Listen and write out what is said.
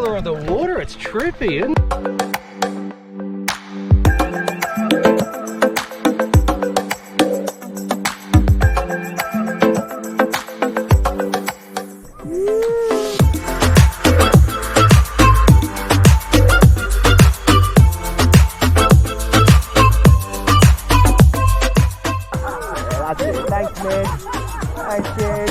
color of the water. It's trippy, isn't it? That's it. Thanks, man. Thanks, dude.